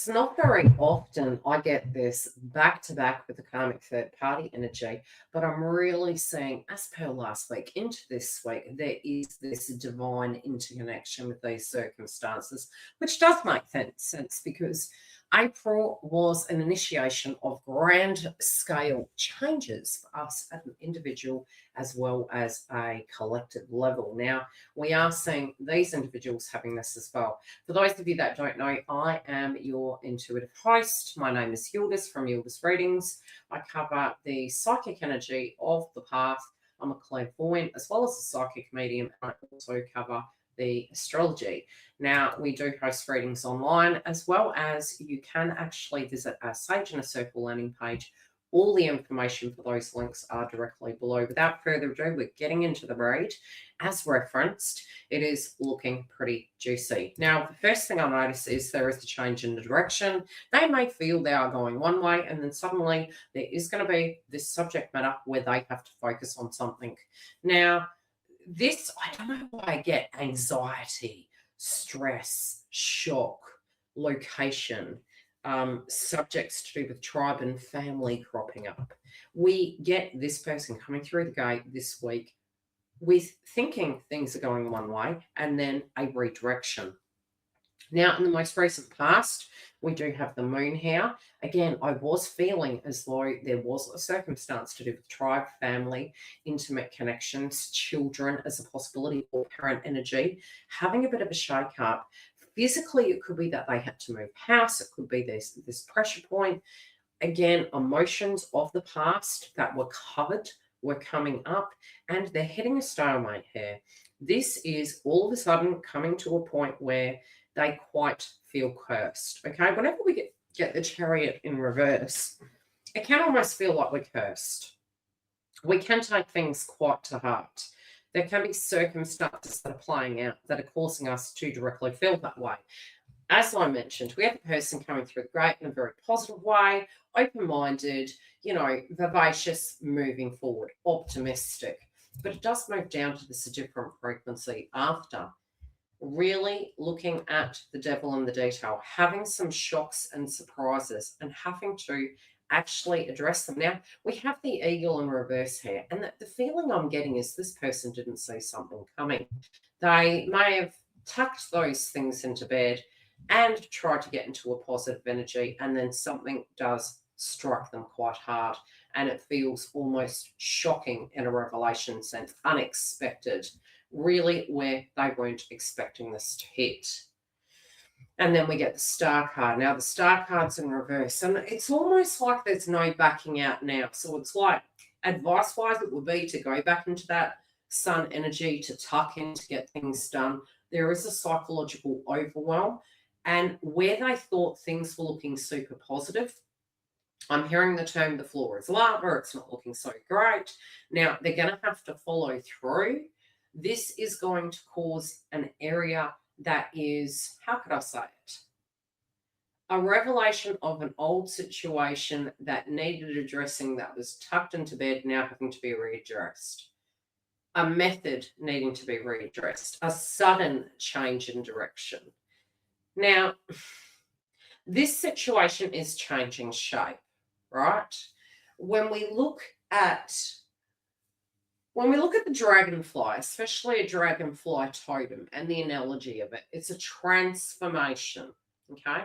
It's not very often I get this back to back with the karmic third party energy, but I'm really seeing, as per last week into this week, there is this divine interconnection with these circumstances, which does make sense because April was an initiation of grand scale changes for us at an individual as well as a collective level. Now, we are seeing these individuals having this as well. For those of you that don't know, I am your intuitive host. My name is Yildiz from Yildiz Readings. I cover the psychic energy of the path. I'm a clairvoyant as well as a psychic medium. I also cover the astrology. Now, we do host readings online as well as you can actually visit our Sage in a Circle landing page. All the information for those links are directly below. Without further ado, we're getting into the read. As referenced, it is looking pretty juicy. Now, the first thing I notice is there is a change in the direction. They may feel they are going one way, and then suddenly there is going to be this subject matter where they have to focus on something. Now, this, I don't know why I get anxiety, stress, shock, location, subjects to do with tribe and family cropping up. We get this person coming through the gate this week with thinking things are going one way and then a redirection. Now, in the most recent past, we do have the moon here. Again, I was feeling as though there was a circumstance to do with tribe, family, intimate connections, children as a possibility, or parent energy, having a bit of a shake-up. Physically, it could be that they had to move house. It could be this pressure point. Again, emotions of the past that were covered were coming up, and they're hitting a stalemate here. This is all of a sudden coming to a point where they quite feel cursed. Okay, whenever we get the Chariot in reverse, it can almost feel like we're cursed. We can take things quite to heart. There can be circumstances that are playing out that are causing us to directly feel that way. As I mentioned, we have a person coming through the gate in a very positive way, open-minded, vivacious, moving forward, optimistic. But it does move down to this different frequency after. Really looking at the devil in the detail, having some shocks and surprises and having to actually address them. Now, we have the eagle in reverse here, and the feeling I'm getting is this person didn't see something coming. They may have tucked those things into bed and tried to get into a positive energy, and then something does strike them quite hard, and it feels almost shocking in a revelation sense, unexpected, really where they weren't expecting this to hit. And then we get the Star card. Now, the Star card's in reverse, and it's almost like there's no backing out now. So it's like, advice-wise, it would be to go back into that sun energy, to tuck in, to get things done. There is a psychological overwhelm, and where they thought things were looking super positive, I'm hearing the term the floor is lava, it's not looking so great. Now, they're going to have to follow through. This is going to cause an area that is, how could I say it? A revelation of an old situation that needed addressing, that was tucked into bed, now having to be readdressed. A method needing to be readdressed. A sudden change in direction. Now, this situation is changing shape, right? When we look at the dragonfly, especially a dragonfly totem and the analogy of it, it's a transformation, okay?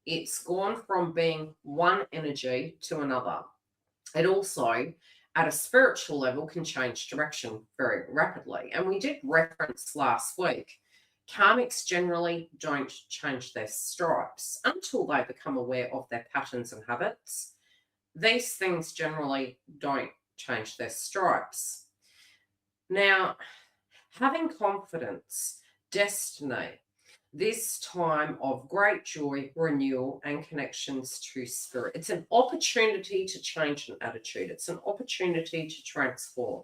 It's gone from being one energy to another. It also, at a spiritual level, can change direction very rapidly. And we did reference last week, karmics generally don't change their stripes until they become aware of their patterns and habits. These things generally don't change their stripes. Now, having confidence, destiny, this time of great joy, renewal, and connections to spirit. It's an opportunity to change an attitude. It's an opportunity to transform.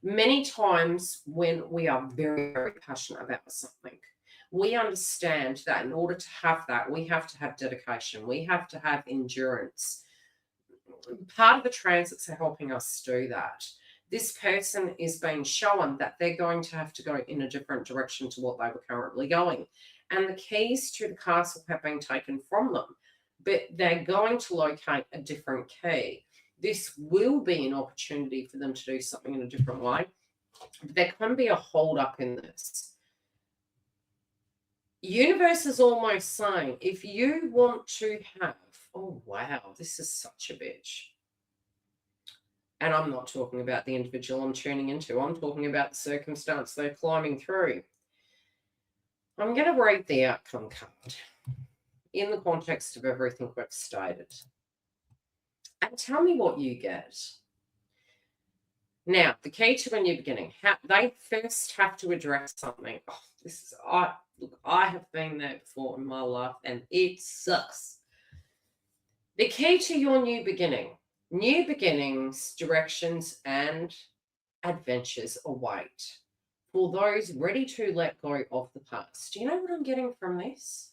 Many times when we are very, very passionate about something, we understand that in order to have that, we have to have dedication. We have to have endurance. Part of the transits are helping us do that. This person is being shown that they're going to have to go in a different direction to what they were currently going. and the keys to the castle have been taken from them, but they're going to locate a different key. This will be an opportunity for them to do something in a different way. But there can be a hold up in this. Universe is almost saying, if you want to have, oh wow, this is such a bitch. And I'm not talking about the individual I'm tuning into. I'm talking about the circumstance they're climbing through. I'm going to read the outcome card in the context of everything we've stated. And tell me what you get. Now, the key to a new beginning. They first have to address something. Oh, look, I have been there before in my life, and it sucks. The key to your new beginning. New beginnings, directions, and adventures await for those ready to let go of the past. Do you know what I'm getting from this?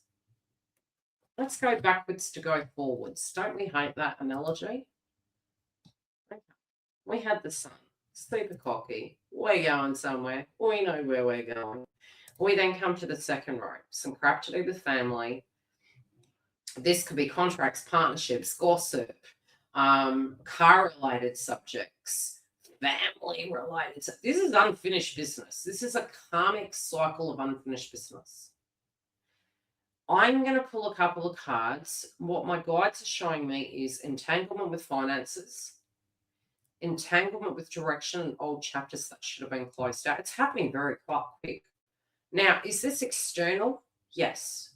Let's go backwards to go forwards. Don't we hate that analogy? Okay. We had the sun, super cocky. We're going somewhere. We know where we're going. We then come to the second row. Some crap to do with family. This could be contracts, partnerships, gossip, car-related subjects, family-related. This is unfinished business. This is a karmic cycle of unfinished business. I'm going to pull a couple of cards. What my guides are showing me is entanglement with finances, entanglement with direction and old chapters that should have been closed out. It's happening very quite quick. Now, is this external? Yes.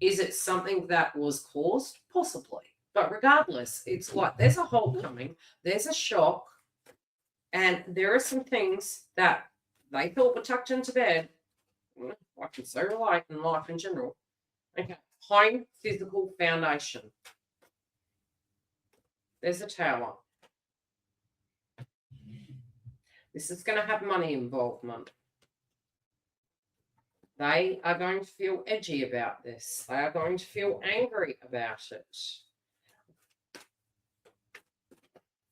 Is it something that was caused? Possibly. But regardless, it's like there's a hole coming, there's a shock, and there are some things that they thought were tucked into bed. I can so relate in life in general. Okay, home, physical foundation. There's a tower. This is going to have money involvement. They are going to feel edgy about this. They are going to feel angry about it.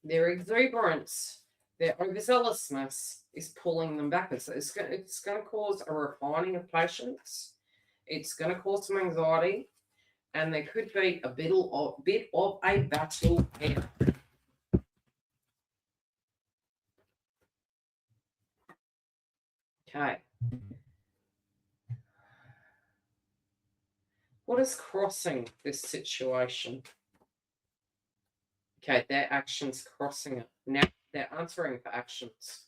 Their exuberance, their overzealousness is pulling them backwards. So it's going to cause a refining of patience. It's going to cause some anxiety. And there could be a bit of a battle here. Okay. What is crossing this situation? Okay, their actions crossing it. Now they're answering for actions.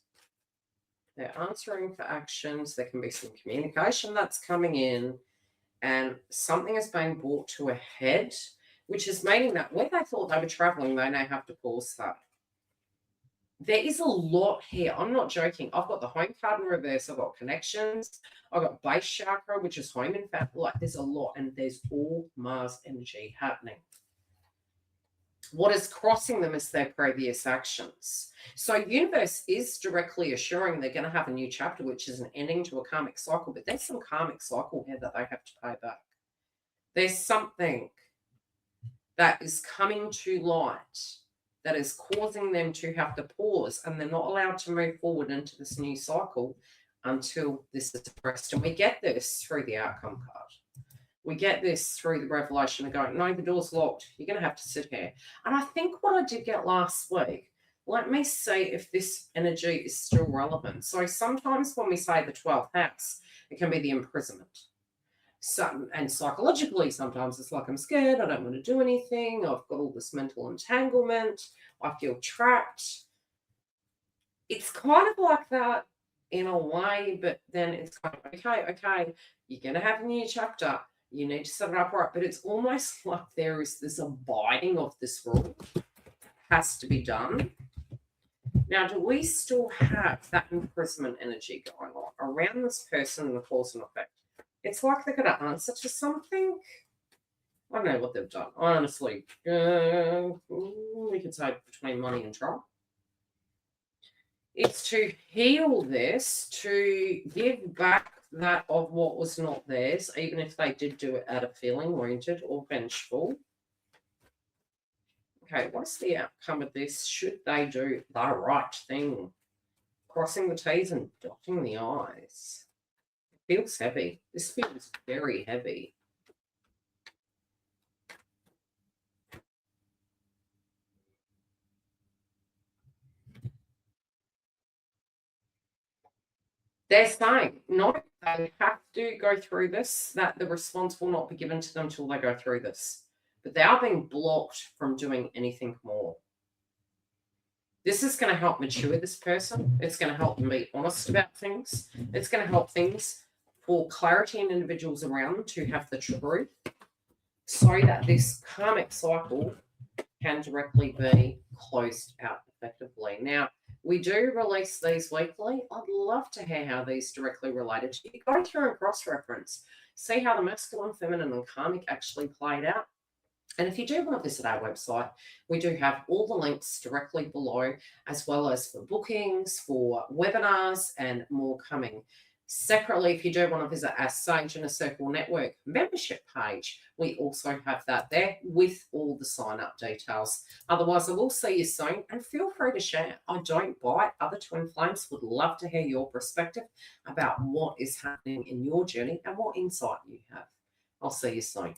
They're answering for actions. There can be some communication that's coming in, and something is being brought to a head, which is meaning that when they thought they were traveling, they now have to pause that. There is a lot here. I'm not joking. I've got the home card in reverse. I've got connections. I've got base chakra, which is home. In fact, like there's a lot, and there's all Mars energy happening. What is crossing them is their previous actions. So universe is directly assuring they're going to have a new chapter, which is an ending to a karmic cycle. But there's some karmic cycle here that they have to pay back. There's something that is coming to light that is causing them to have to pause, and they're not allowed to move forward into this new cycle until this is addressed. And we get this through the outcome card. We get this through the revelation of going, no, the door's locked. You're going to have to sit here. And I think what I did get last week, let me see if this energy is still relevant. So sometimes when we say the 12th house, it can be the imprisonment. And psychologically, sometimes it's like I'm scared, I don't want to do anything, I've got all this mental entanglement, I feel trapped. It's kind of like that in a way, but then it's kind of, okay, you're going to have a new chapter, you need to set it up right, but it's almost like there is this abiding of this rule has to be done. Now, do we still have that imprisonment energy going on around this person and the cause and effect? It's like they're going to answer to something. I don't know what they've done. Honestly, we could say between money and trouble. It's to heal this, to give back that of what was not theirs, even if they did do it out of feeling wounded or vengeful. Okay, what's the outcome of this? Should they do the right thing? Crossing the T's and dotting the I's. Feels heavy. This feels very heavy. They're saying, no, they have to go through this, that the response will not be given to them until they go through this. But they are being blocked from doing anything more. This is going to help mature this person. It's going to help them be honest about things. It's going to help things for clarity in individuals around them to have the truth so that this karmic cycle can directly be closed out effectively. Now, we do release these weekly. I'd love to hear how these directly related to you. Go through and cross-reference. See how the masculine, feminine, and karmic actually played out. And if you do want to visit our website, we do have all the links directly below, as well as for bookings, for webinars, and more coming. Separately, if you do want to visit our Sage Inner Circle Network membership page, we also have that there with all the sign-up details. Otherwise, I will see you soon, and feel free to share. I don't bite. Other twin flames would love to hear your perspective about what is happening in your journey and what insight you have. I'll see you soon.